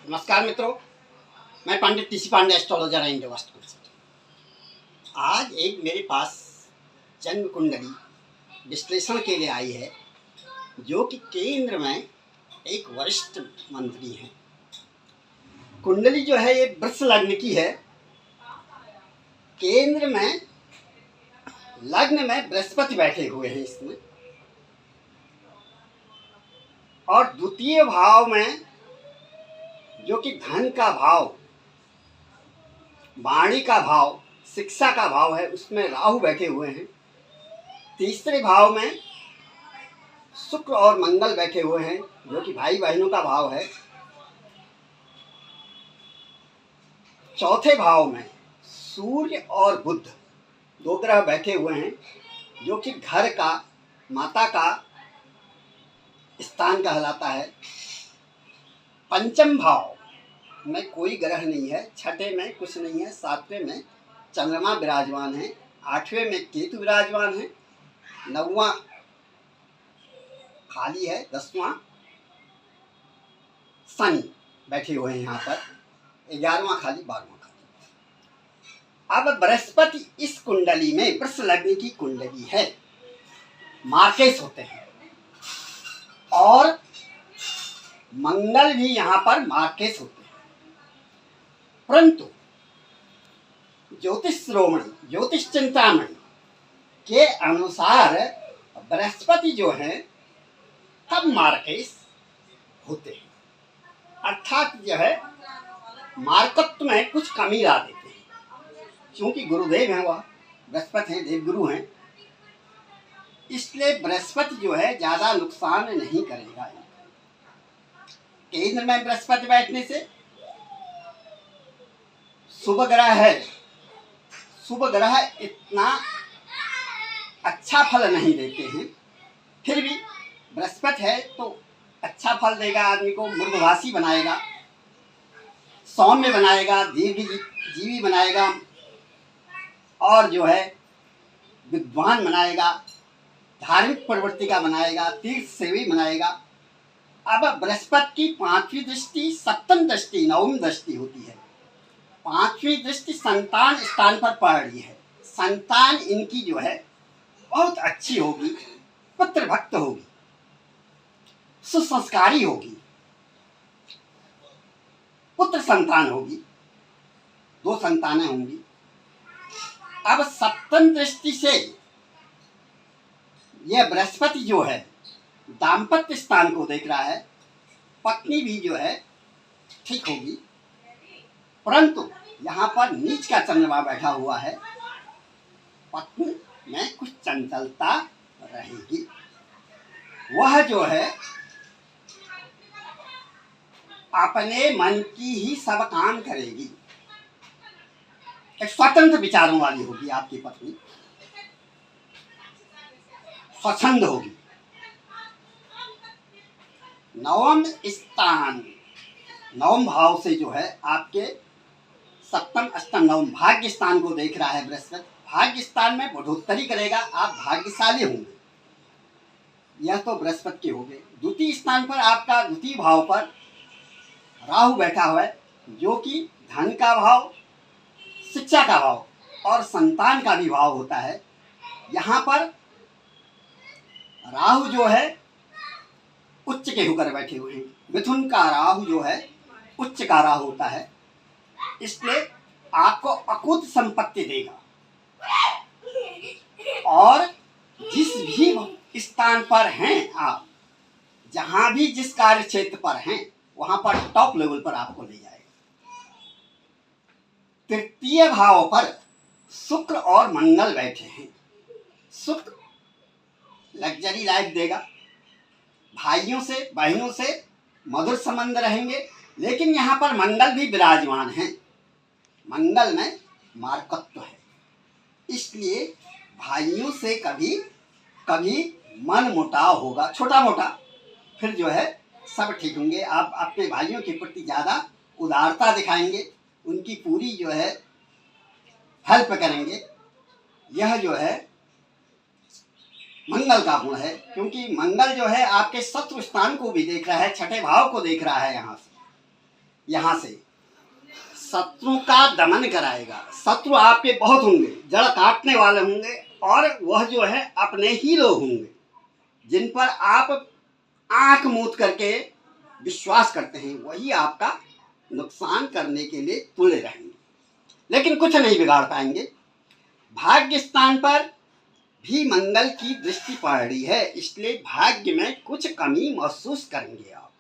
नमस्कार मित्रों, मैं Pandit TC Pandey astrologer and vastu consultant. आज एक मेरे पास जन्म कुंडली विश्लेषण के लिए आई है, जो कि केंद्र में एक वरिष्ठ मंत्री हैं। कुंडली जो है ये वृष लग्न की है। केंद्र में लग्न में बृहस्पति बैठे हुए हैं इसमें, और द्वितीय भाव में जो कि धन का भाव, वाणी का भाव, शिक्षा का भाव है, उसमें राहु बैठे हुए हैं। तीसरे भाव में शुक्र और मंगल बैठे हुए हैं, जो कि भाई बहनों का भाव है। चौथे भाव में सूर्य और बुध दो ग्रह बैठे हुए हैं, जो कि घर का, माता का स्थान कहलाता है। पंचम भाव में कोई ग्रह नहीं है, छठे में कुछ नहीं है, सातवें में चंद्रमा विराजमान है, आठवें में केतु विराजमान है, नौवां खाली है, 10वां शनि बैठे हुए हैं यहाँ पर, 11वां खाली, 12वां खाली। अब बृहस्पति इस कुंडली में वृष लग्न की कुंडली है, मार्केस होते हैं, और मंगल भी यहाँ पर मार्केस होते हैं। परंतु ज्योतिष श्रोमणी, ज्योतिष चिंतामणि के अनुसार बृहस्पति जो है तब मार्केस होते हैं, अर्थात जो है मार्कत्व में कुछ कमी ला देते हैं। क्योंकि गुरुदेव हैं, वह बृहस्पति हैं, देवगुरु हैं, इसलिए बृहस्पति जो है ज्यादा नुकसान नहीं करेगा। केंद्र में बृहस्पति बैठने से शुभ ग्रह है, शुभ ग्रह इतना अच्छा फल नहीं देते हैं, फिर भी बृहस्पति है तो अच्छा फल देगा, आदमी को मृदुभाषी बनाएगा, सौम्य बनाएगा, दीर्घजीवी बनाएगा, और जो है विद्वान बनाएगा, धार्मिक प्रवृत्ति का बनाएगा, तीर्थ सेवी बनाएगा। अब बृहस्पति की 5वीं दृष्टि, 7वीं दृष्टि, 9वीं दृष्टि होती है। 5वीं दृष्टि संतान स्थान पर पड़ रही है। संतान इनकी जो है बहुत अच्छी होगी, पुत्र भक्त होगी, सुसंस्कारी होगी, पुत्र संतान होगी, 2 संतानें होंगी। अब 7वीं दृष्टि से यह बृहस्पति जो है दाम्पत्य स्थान को देख रहा है, पत्नी भी जो है ठीक होगी, परंतु यहाँ पर नीच का चंद्रमा बैठा हुआ है, पत्नी में कुछ चंचलता रहेगी। वह जो है अपने मन की ही सब काम करेगी, एक स्वतंत्र विचारों वाली होगी आपकी पत्नी, स्वच्छंद होगी। 9वां स्थान, 9वां भाव से जो है आपके 7म, 8म, 9वां भाग्य स्थान को देख रहा है बृहस्पति। भाग्य स्थान में बढ़ोतरी करेगा, आप भाग्यशाली होंगे। यह तो बृहस्पति के हो गए। द्वितीय स्थान पर आपका द्वितीय भाव पर राहु बैठा हुआ है, जो कि धन का भाव, शिक्षा का भाव और संतान का भी भाव होता है। यहाँ पर राहु जो है उच्च के होकर बैठे हुए हैं। मिथुन का राहु जो है उच्च का राहु होता है, इसलिए आपको अकूत संपत्ति देगा, और जिस भी स्थान पर हैं आप, जहां भी जिस कार्य क्षेत्र पर हैं, वहां पर टॉप लेवल पर आपको ले जाएगा। तृतीय भाव पर शुक्र और मंगल बैठे हैं। शुक्र लग्जरी लाइफ देगा, भाइयों से, बहनों से मधुर संबंध रहेंगे, लेकिन यहाँ पर मंगल भी विराजमान है, मंगल में मार्कत्व है, इसलिए भाइयों से कभी कभी मन मुटाव होगा, छोटा मोटा, फिर जो है सब ठीक होंगे। आप अपने भाइयों के प्रति ज़्यादा उदारता दिखाएंगे, उनकी पूरी जो है हेल्प करेंगे। यह जो है मंगल का गुण है, क्योंकि मंगल जो है आपके शत्रु स्थान को भी देख रहा है, छठे भाव को देख रहा है यहाँ से। यहाँ से शत्रु का दमन कराएगा। शत्रु आपके बहुत होंगे, जड़ काटने वाले होंगे, और वह जो है अपने ही लोग होंगे जिन पर आप आंख मूंद करके विश्वास करते हैं, वही आपका नुकसान करने के लिए तुले रहेंगे, लेकिन कुछ नहीं बिगाड़ पाएंगे। भाग्य स्थान पर भी मंगल की दृष्टि पड़ रही है, इसलिए भाग्य में कुछ कमी महसूस करेंगे आप।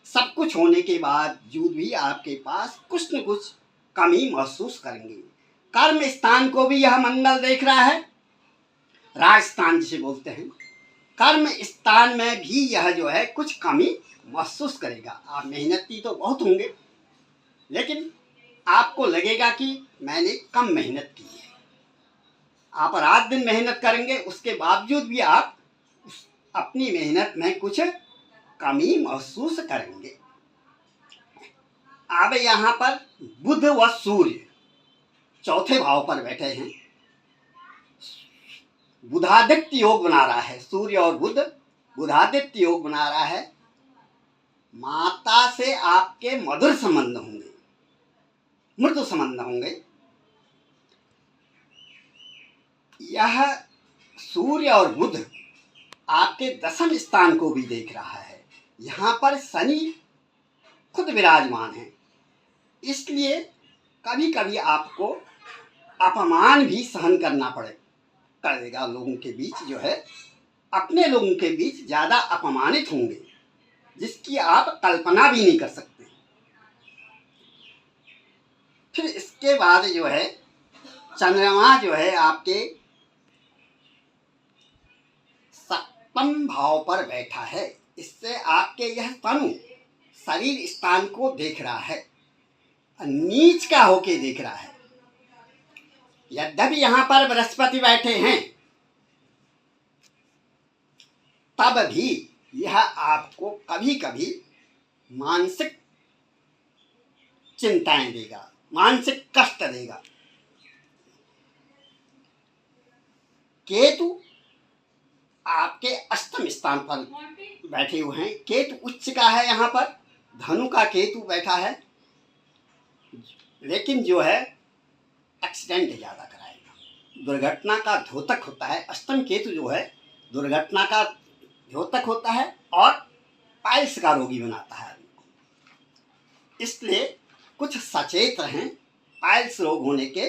सब कुछ होने के बावजूद भी आपके पास कुछ न कुछ कमी महसूस करेंगे। कर्म स्थान को भी यह मंगल देख रहा है, राजस्थान जिसे बोलते हैं। कर्म स्थान में भी यह जो है कुछ कमी महसूस करेगा। आप मेहनती तो बहुत होंगे, लेकिन आपको लगेगा कि मैंने कम मेहनत की है। आप रात दिन मेहनत करेंगे, उसके बावजूद भी आप अपनी मेहनत में कुछ कमी महसूस करेंगे। अब यहाँ पर बुध व सूर्य चौथे भाव पर बैठे हैं। बुधादित्य योग बना रहा है, सूर्य और बुध बुधादित्य योग बना रहा है। माता से आपके मधुर संबंध होंगे, मृदु संबंध होंगे। यह सूर्य और बुध आपके दशम स्थान को भी देख रहा है। यहाँ पर शनि खुद विराजमान है, इसलिए कभी कभी आपको अपमान भी सहन करना पड़ेगा। लोगों के बीच जो है, अपने लोगों के बीच ज़्यादा अपमानित होंगे, जिसकी आप कल्पना भी नहीं कर सकते। फिर इसके बाद जो है चंद्रमा जो है आपके सप्तम भाव पर बैठा है। इससे आपके यह तनु शरीर स्थान को देख रहा है, नीच का होके देख रहा है। यद्यपि यहाँ पर बृहस्पति बैठे हैं, तब भी यह आपको कभी कभी मानसिक चिंताएं देगा, मानसिक कष्ट देगा। केतु आपके अष्टम स्थान पर बैठे हुए हैं। केतु उच्च का है, यहाँ पर धनु का केतु बैठा है, लेकिन जो है एक्सीडेंट ज़्यादा कराएगा, दुर्घटना का द्योतक होता है। अष्टम केतु जो है दुर्घटना का द्योतक होता है और पाइल्स का रोगी बनाता है आदमी को। इसलिए कुछ सचेत रहें। पाइल्स रोग होने के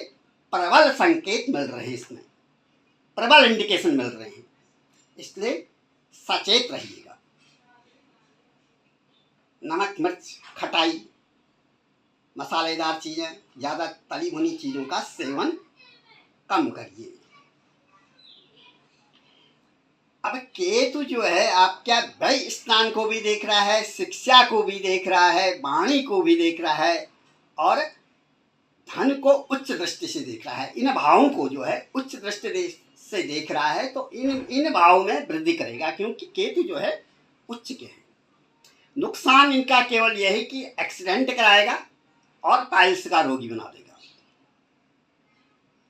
प्रबल संकेत मिल रहे हैं, इसमें प्रबल इंडिकेशन मिल रहे हैं, इसलिए सचेत रहिएगा। नमक मिर्च खटाई मसालेदार चीज़ें, ज़्यादा तली भुनी चीज़ों का सेवन कम करिए। अब केतु जो है आपका व्यय स्थान को भी देख रहा है, शिक्षा को भी देख रहा है, वाणी को भी देख रहा है, और धन को उच्च दृष्टि से देख रहा है। इन भावों को जो है उच्च दृष्टि से देख रहा है, तो इन भावों में वृद्धि करेगा, क्योंकि केतु जो है उच्च के हैं। नुकसान इनका केवल यही कि एक्सीडेंट कराएगा और पाइल्स का रोगी बना देगा।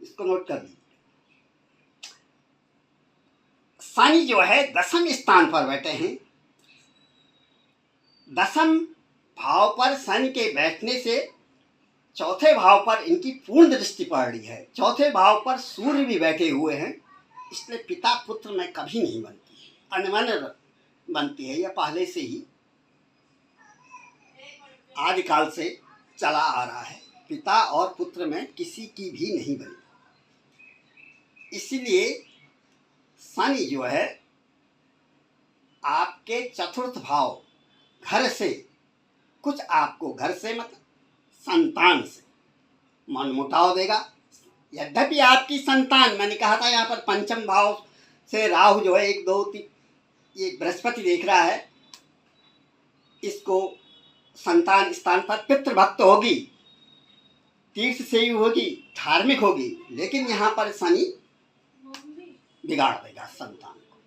इसको नोट कर लीजिए। शनि जो है दशम स्थान पर बैठे हैं। दशम भाव पर शनि के बैठने से चौथे भाव पर इनकी पूर्ण दृष्टि पड़ रही है। चौथे भाव पर सूर्य भी बैठे हुए हैं, इसलिए पिता पुत्र में कभी नहीं बनती, अनबन बनती है। यह पहले से ही आदिकाल से चला आ रहा है, पिता और पुत्र में किसी की भी नहीं बनी। इसलिए शनि जो है आपके चतुर्थ भाव घर से, कुछ आपको घर से मतलब संतान से मनमुटाव देगा। यद्यपि आपकी संतान, मैंने कहा था यहाँ पर पंचम भाव से राहु जो है 1 2 3 ये बृहस्पति देख रहा है, इसको संतान स्थान पर पितृभक्त होगी, तीर्थ से होगी, धार्मिक होगी, लेकिन यहाँ पर शनि बिगाड़ देगा, संतान को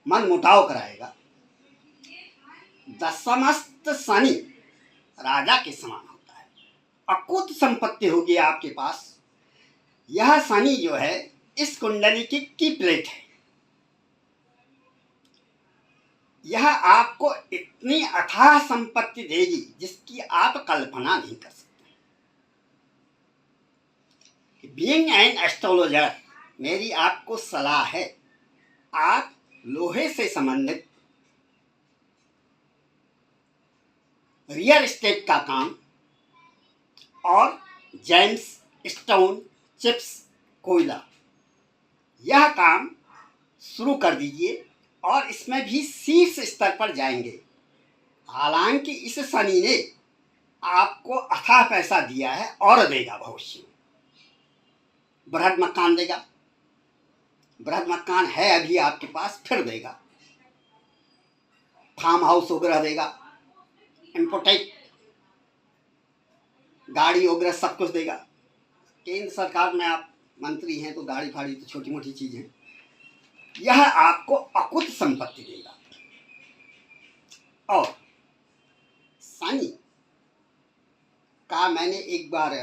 मन मुटाव कराएगा। दशमस्त शनि राजा के समान होता है, अकुत संपत्ति होगी आपके पास। यह शनि जो है इस कुंडली की प्लेट है। यह आपको इतनी अथाह संपत्ति देगी जिसकी आप कल्पना नहीं कर सकते। बीइंग एन एस्ट्रोलॉजर, मेरी आपको सलाह है, आप लोहे से संबंधित रियल एस्टेट का काम और जेम्स स्टोन, चिप्स, कोयला, यह काम शुरू कर दीजिए और इसमें भी शीर्ष स्तर पर जाएंगे। हालांकि इस शनि ने आपको अथाह पैसा दिया है और देगा भविष्य में। बृहद मकान देगा, बृहद मकान है अभी आपके पास, फिर देगा। फार्म हाउस वगैरह देगा, इम्पोर्टेड गाड़ी वगैरह सब कुछ देगा। केंद्र सरकार में आप मंत्री हैं तो गाड़ी फाड़ी तो छोटी मोटी चीज है। यह आपको अकुत संपत्ति देगा। और शनि का मैंने एक बार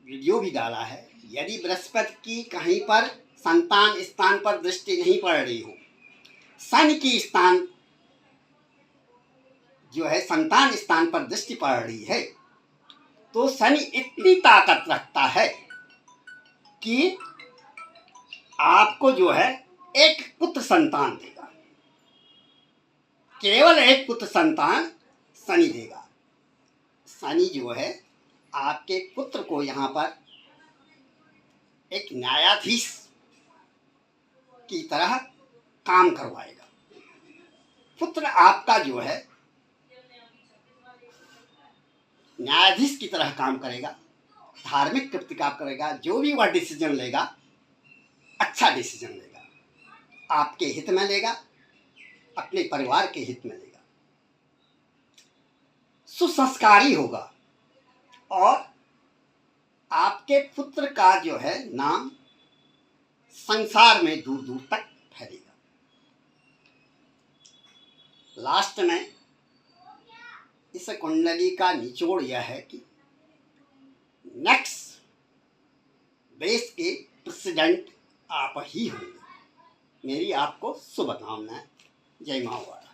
वीडियो भी डाला है। यदि बृहस्पति की कहीं पर संतान स्थान पर दृष्टि नहीं पड़ रही हो, शनि की स्थान जो है संतान स्थान पर दृष्टि पड़ रही है, तो शनि इतनी ताकत रखता है कि आपको जो है एक पुत्र संतान देगा। केवल एक पुत्र संतान शनि देगा। शनि जो है आपके पुत्र को यहाँ पर एक न्यायाधीश की तरह काम करवाएगा। पुत्र आपका जो है न्यायाधीश की तरह काम करेगा, धार्मिक कृत्य करेगा। जो भी वह डिसीजन लेगा, अच्छा डिसीजन लेगा, आपके हित में लेगा, अपने परिवार के हित में लेगा, सुसंस्कारी होगा और आपके पुत्र का जो है नाम संसार में दूर दूर तक फैलेगा। लास्ट में इस कुंडली का निचोड़ यह है कि नेक्स्ट देश के प्रेसिडेंट आप ही होंगे। मेरी आपको शुभकामनाएं। जय माओवाद।